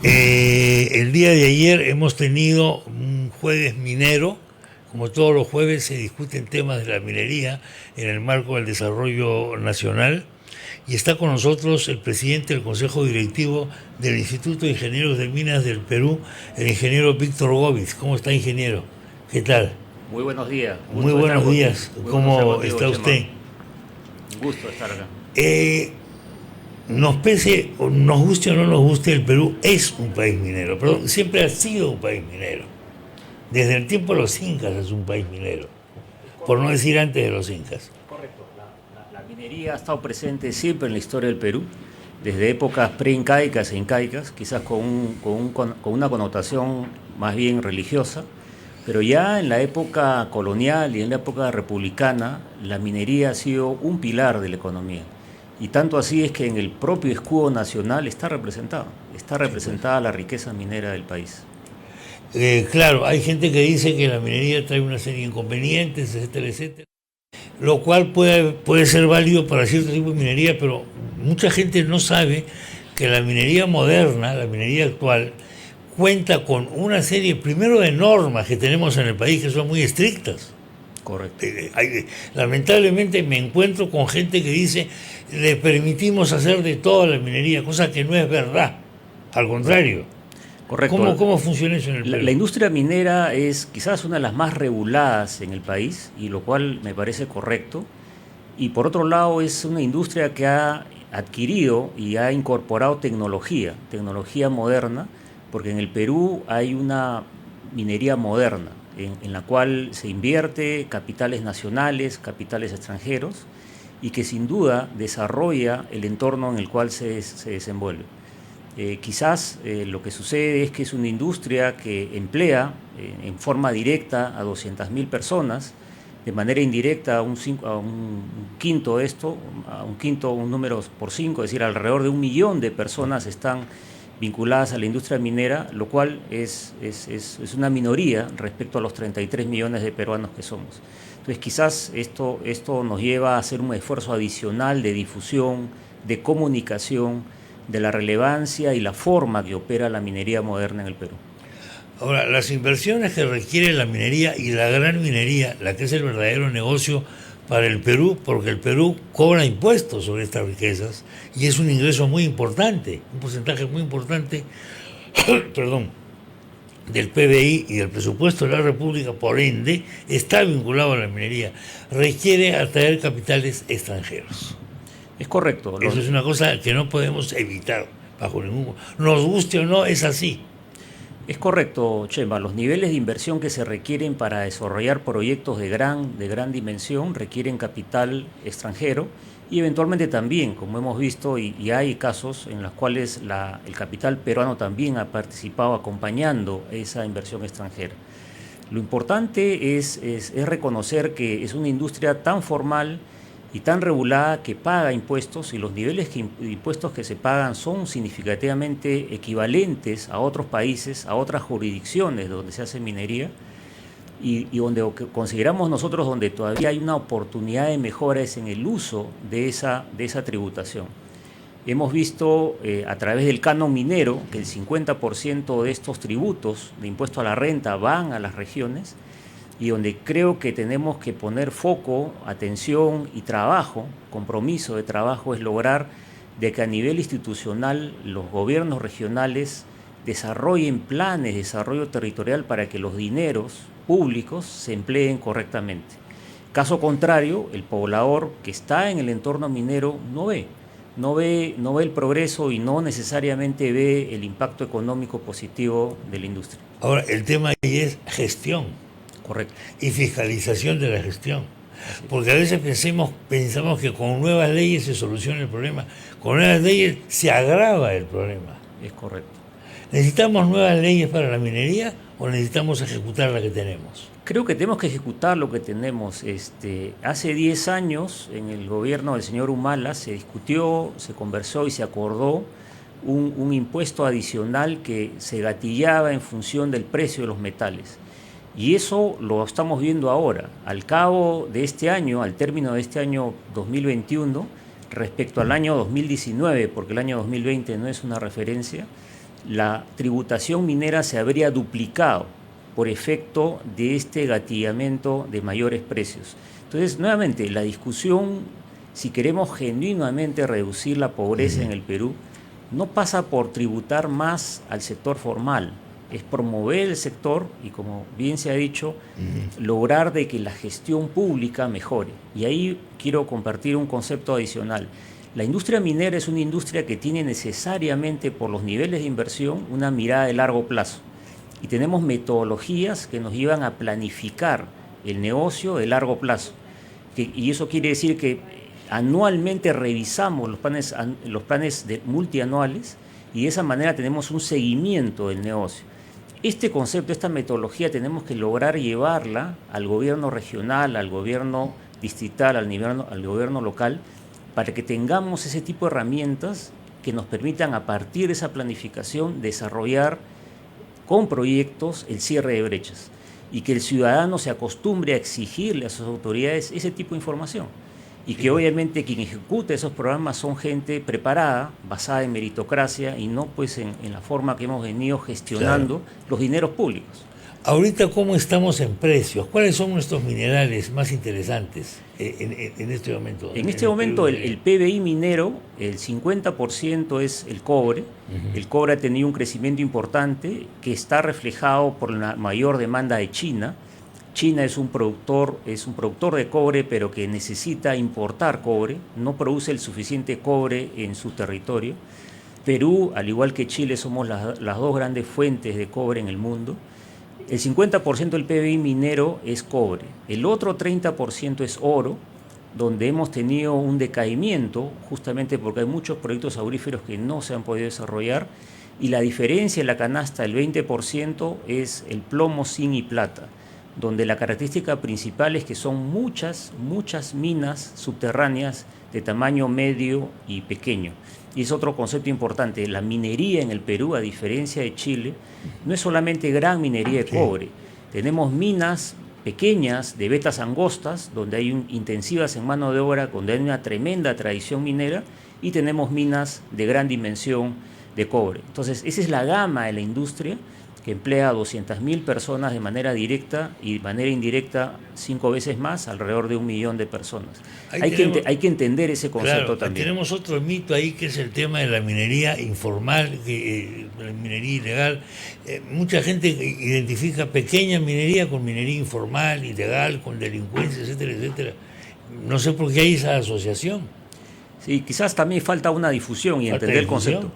El día de ayer hemos tenido un jueves minero. Como todos los jueves se discuten temas de la minería en el marco del desarrollo nacional. Y está con nosotros el presidente del Consejo Directivo del Instituto de Ingenieros de Minas del Perú, el ingeniero Víctor Gómez. ¿Cómo está, ingeniero? ¿Qué tal? Muy buenos días, Muy gusto de estar buenos contigo. días. Muy gusto estar ¿Cómo contigo, está Chema. usted? Un gusto estar acá. Eh, nos pese, o nos guste o no nos guste, el Perú es un país minero, pero siempre ha sido un país minero. Desde el tiempo de los incas es un país minero, por no decir antes de los incas. Correcto. La minería ha estado presente siempre en la historia del Perú, desde épocas preincaicas e incaicas, quizás con una connotación más bien religiosa, pero ya en la época colonial y en la época republicana, la minería ha sido un pilar de la economía. Y tanto así es que en el propio escudo nacional está Sí, pues. representada la riqueza minera del país. Claro, hay gente que dice que la minería trae una serie de inconvenientes, etcétera, etcétera, lo cual puede ser válido para cierto tipo de minería, pero mucha gente no sabe que la minería moderna, la minería actual, cuenta con una serie, primero, de normas que tenemos en el país que son muy estrictas. Correcto. Lamentablemente me encuentro con gente que dice le permitimos hacer de toda la minería, cosa que no es verdad. Al contrario. Correcto. ¿Cómo funciona eso en el La Perú? industria minera es quizás una de las más reguladas en el país, y lo cual me parece correcto. Y por otro lado es una industria que ha adquirido y ha incorporado tecnología moderna, porque en el Perú hay una minería moderna, en la cual se invierte capitales nacionales, capitales extranjeros, y que sin duda desarrolla el entorno en el cual se desenvuelve. Quizás lo que sucede es que es una industria que emplea en forma directa a 200.000 personas, de manera indirecta a un quinto de esto, a un quinto, un número por cinco, es decir, alrededor de 1 millón de personas están vinculadas a la industria minera, lo cual es una minoría respecto a los 33 millones de peruanos que somos. Entonces quizás esto nos lleva a hacer un esfuerzo adicional de difusión, de comunicación, de la relevancia y la forma que opera la minería moderna en el Perú. Ahora, las inversiones que requiere la minería y la gran minería, la que es el verdadero negocio para el Perú, porque el Perú cobra impuestos sobre estas riquezas y es un ingreso muy importante, un porcentaje muy importante, perdón, del PBI y del presupuesto de la República, por ende, está vinculado a la minería, requiere atraer capitales extranjeros. Es correcto. Eso es una cosa que no podemos evitar bajo ningún... Nos guste o no, es así. Es correcto, Chema. Los niveles de inversión que se requieren para desarrollar proyectos de gran dimensión requieren capital extranjero y eventualmente también, como hemos visto, y hay casos en los cuales el capital peruano también ha participado acompañando esa inversión extranjera. Lo importante es reconocer que es una industria tan formal y tan regulada que paga impuestos, y los niveles de impuestos que se pagan son significativamente equivalentes a otros países, a otras jurisdicciones donde se hace minería, y donde consideramos nosotros donde todavía hay una oportunidad de mejora es en el uso de esa tributación. Hemos visto a través del canon minero que el 50% de estos tributos de impuesto a la renta van a las regiones, y donde creo que tenemos que poner foco, atención y trabajo, compromiso de trabajo, es lograr de que a nivel institucional los gobiernos regionales desarrollen planes de desarrollo territorial para que los dineros públicos se empleen correctamente. Caso contrario, el poblador que está en el entorno minero no ve el progreso y no necesariamente ve el impacto económico positivo de la industria. Ahora, el tema ahí es gestión Correcto, y fiscalización de la gestión. así es. Porque a veces pensamos que con nuevas leyes se soluciona el problema. Con nuevas leyes se agrava el problema. Es correcto. ¿Necesitamos nuevas leyes para la minería o necesitamos ejecutar la que tenemos? Creo que tenemos que ejecutar lo que tenemos. Hace 10 años, en el gobierno del señor Humala, se discutió, se conversó y se acordó un impuesto adicional que se gatillaba en función del precio de los metales. Y eso lo estamos viendo ahora. Al cabo de este año, al término de este año 2021, respecto al año 2019, porque el año 2020 no es una referencia, la tributación minera se habría duplicado por efecto de este gatillamiento de mayores precios. Entonces, nuevamente, la discusión, si queremos genuinamente reducir la pobreza en el Perú, no pasa por tributar más al sector formal, es promover el sector y, como bien se ha dicho, lograr de que la gestión pública mejore. Y ahí quiero compartir un concepto adicional. La industria minera es una industria que tiene necesariamente, por los niveles de inversión, una mirada de largo plazo. Y tenemos metodologías que nos llevan a planificar el negocio de largo plazo. Y eso quiere decir que anualmente revisamos los planes multianuales y de esa manera tenemos un seguimiento del negocio. Este concepto, esta metodología tenemos que lograr llevarla al gobierno regional, al gobierno distrital, al gobierno local, para que tengamos ese tipo de herramientas que nos permitan, a partir de esa planificación, desarrollar con proyectos el cierre de brechas y que el ciudadano se acostumbre a exigirle a sus autoridades ese tipo de información. Y que obviamente quien ejecuta esos programas son gente preparada, basada en meritocracia y no pues en la forma que hemos venido gestionando los dineros públicos. Ahorita, ¿cómo estamos en precios? ¿Cuáles son nuestros minerales más interesantes en este momento? En este momento el PBI minero, el 50% es el cobre. El cobre ha tenido un crecimiento importante que está reflejado por la mayor demanda de China. China es un productor de cobre, pero que necesita importar cobre, no produce el suficiente cobre en su territorio. Perú, al igual que Chile, somos las dos grandes fuentes de cobre en el mundo. El 50% del PBI minero es cobre, el otro 30% es oro, donde hemos tenido un decaimiento, justamente porque hay muchos proyectos auríferos que no se han podido desarrollar, y la diferencia en la canasta, el 20%, es el plomo, zinc y plata, donde la característica principal es que son muchas minas subterráneas de tamaño medio y pequeño. Y es otro concepto importante, la minería en el Perú, a diferencia de Chile, no es solamente gran minería de cobre. Tenemos minas pequeñas de vetas angostas, donde hay intensivas en mano de obra, donde hay una tremenda tradición minera, y tenemos minas de gran dimensión de cobre. Entonces, esa es la gama de la industria que emplea a 200.000 personas de manera directa y de manera indirecta 5 veces más, alrededor de 1 millón de personas. Hay que entender ese concepto, claro, también. Tenemos otro mito ahí, que es el tema de la minería informal, la minería ilegal. Mucha gente identifica pequeña minería con minería informal, ilegal, con delincuencia, etcétera, etcétera. No sé por qué hay esa asociación. Sí, quizás también falta una difusión y entender el concepto.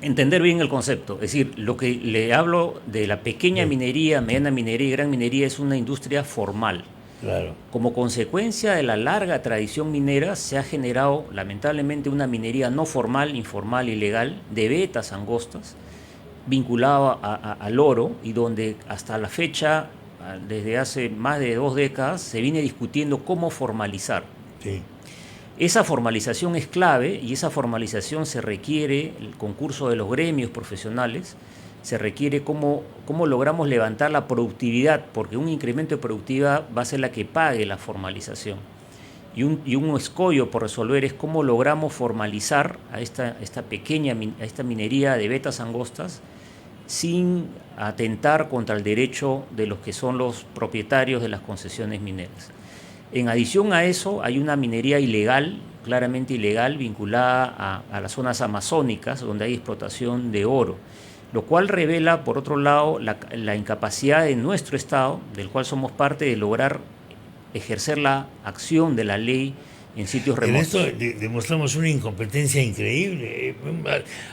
Entender bien el concepto, es decir, lo que le hablo de la pequeña minería, mediana minería y gran minería es una industria formal. Claro. Como consecuencia de la larga tradición minera se ha generado lamentablemente una minería no formal, informal, ilegal, de vetas angostas, vinculada al oro, y donde hasta la fecha, desde hace más de 2 décadas, se viene discutiendo cómo formalizar. Sí. Esa formalización es clave, y esa formalización se requiere el concurso de los gremios profesionales, se requiere cómo logramos levantar la productividad, porque un incremento de productividad va a ser la que pague la formalización. Y un escollo por resolver es cómo logramos formalizar a esta minería de vetas angostas sin atentar contra el derecho de los que son los propietarios de las concesiones mineras. En adición a eso, hay una minería ilegal, claramente ilegal, vinculada a las zonas amazónicas, donde hay explotación de oro, lo cual revela, por otro lado, la incapacidad de nuestro Estado, del cual somos parte, de lograr ejercer la acción de la ley en sitios remotos. En esto demostramos una incompetencia increíble.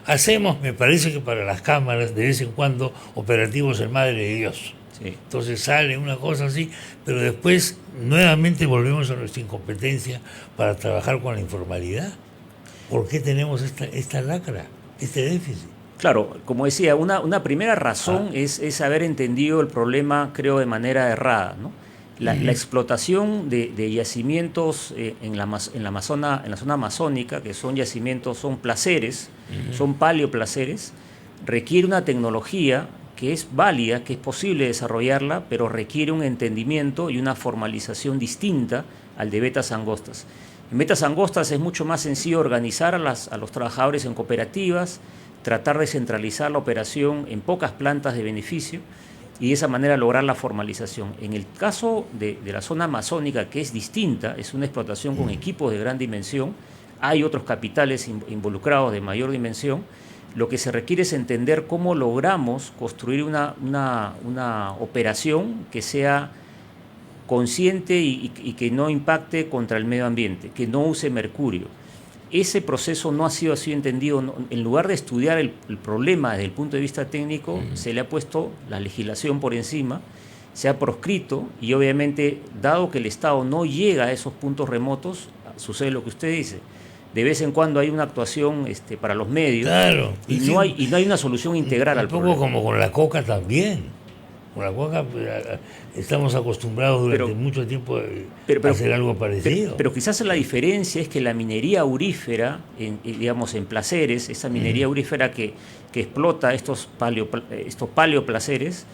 Hacemos, me parece que para las cámaras, de vez en cuando, operativos en Madre de Dios. Sí. Entonces sale una cosa así, pero después nuevamente volvemos a nuestra incompetencia para trabajar con la informalidad. ¿Por qué tenemos esta lacra, este déficit? Claro, como decía, una primera razón es haber entendido el problema, creo, de manera errada, ¿no? La explotación de yacimientos en la zona amazónica, que son yacimientos, son placeres, son paleoplaceres, requiere una tecnología que es válida, que es posible desarrollarla, pero requiere un entendimiento y una formalización distinta al de vetas angostas. En vetas angostas es mucho más sencillo organizar a los trabajadores en cooperativas, tratar de centralizar la operación en pocas plantas de beneficio y de esa manera lograr la formalización. En el caso de la zona amazónica, que es distinta, es una explotación con equipos de gran dimensión, hay otros capitales involucrados de mayor dimensión. Lo que se requiere es entender cómo logramos construir una operación que sea consciente y que no impacte contra el medio ambiente, que no use mercurio. Ese proceso no ha sido así entendido. En lugar de estudiar el problema desde el punto de vista técnico, se le ha puesto la legislación por encima, se ha proscrito y obviamente, dado que el Estado no llega a esos puntos remotos, sucede lo que usted dice. De vez en cuando hay una actuación para los medios, claro, y no hay una solución integral al problema. Un poco como con la coca también. Con la coca estamos acostumbrados durante mucho tiempo a hacer algo parecido. Pero quizás la diferencia es que la minería aurífera, digamos en placeres, esa minería aurífera que explota estos paleoplaceres,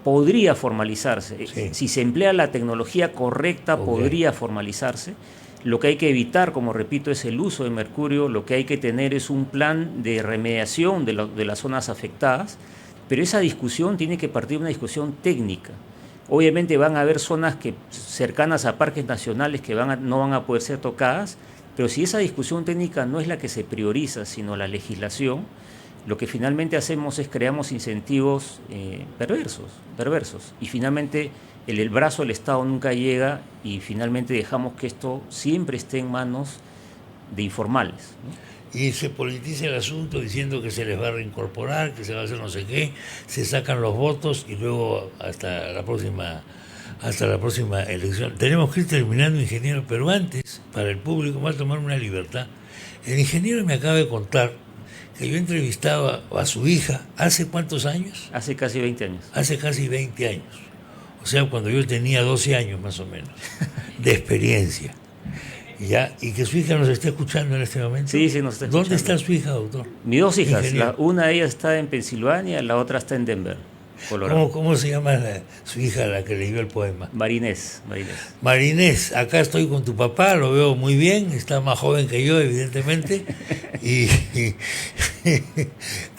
podría formalizarse. Sí. Si se emplea la tecnología correcta, podría formalizarse. Lo que hay que evitar, como repito, es el uso de mercurio. Lo que hay que tener es un plan de remediación de las zonas afectadas. Pero esa discusión tiene que partir de una discusión técnica. Obviamente van a haber zonas cercanas a parques nacionales que no van a poder ser tocadas, pero si esa discusión técnica no es la que se prioriza, sino la legislación, lo que finalmente hacemos es creamos incentivos perversos. Y finalmente el brazo del Estado nunca llega y finalmente dejamos que esto siempre esté en manos de informales, ¿no? Y se politiza el asunto diciendo que se les va a reincorporar, que se va a hacer no sé qué, se sacan los votos y luego hasta la próxima elección. Tenemos que ir terminando, ingeniero, pero antes, para el público, va a tomar una libertad. El ingeniero me acaba de contar que yo entrevistaba a su hija ¿hace cuántos años? Hace casi 20 años. Hace casi 20 años. O sea, cuando yo tenía 12 años más o menos, de experiencia. Ya, y que su hija nos está escuchando en este momento. Sí, nos está escuchando. ¿Dónde está su hija, doctor? Mis dos hijas, una de ellas está en Pensilvania, la otra está en Denver, Colorado. ¿Cómo se llama su hija, la que leyó el poema? Marinés. Marinés, acá estoy con tu papá, lo veo muy bien, está más joven que yo, evidentemente, y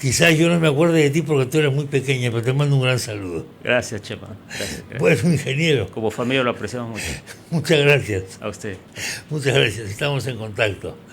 quizás yo no me acuerde de ti porque tú eres muy pequeña, pero te mando un gran saludo. Gracias, Chema. Gracias. Bueno, ingeniero. Como familia lo apreciamos mucho. Muchas gracias. A usted. Muchas gracias, estamos en contacto.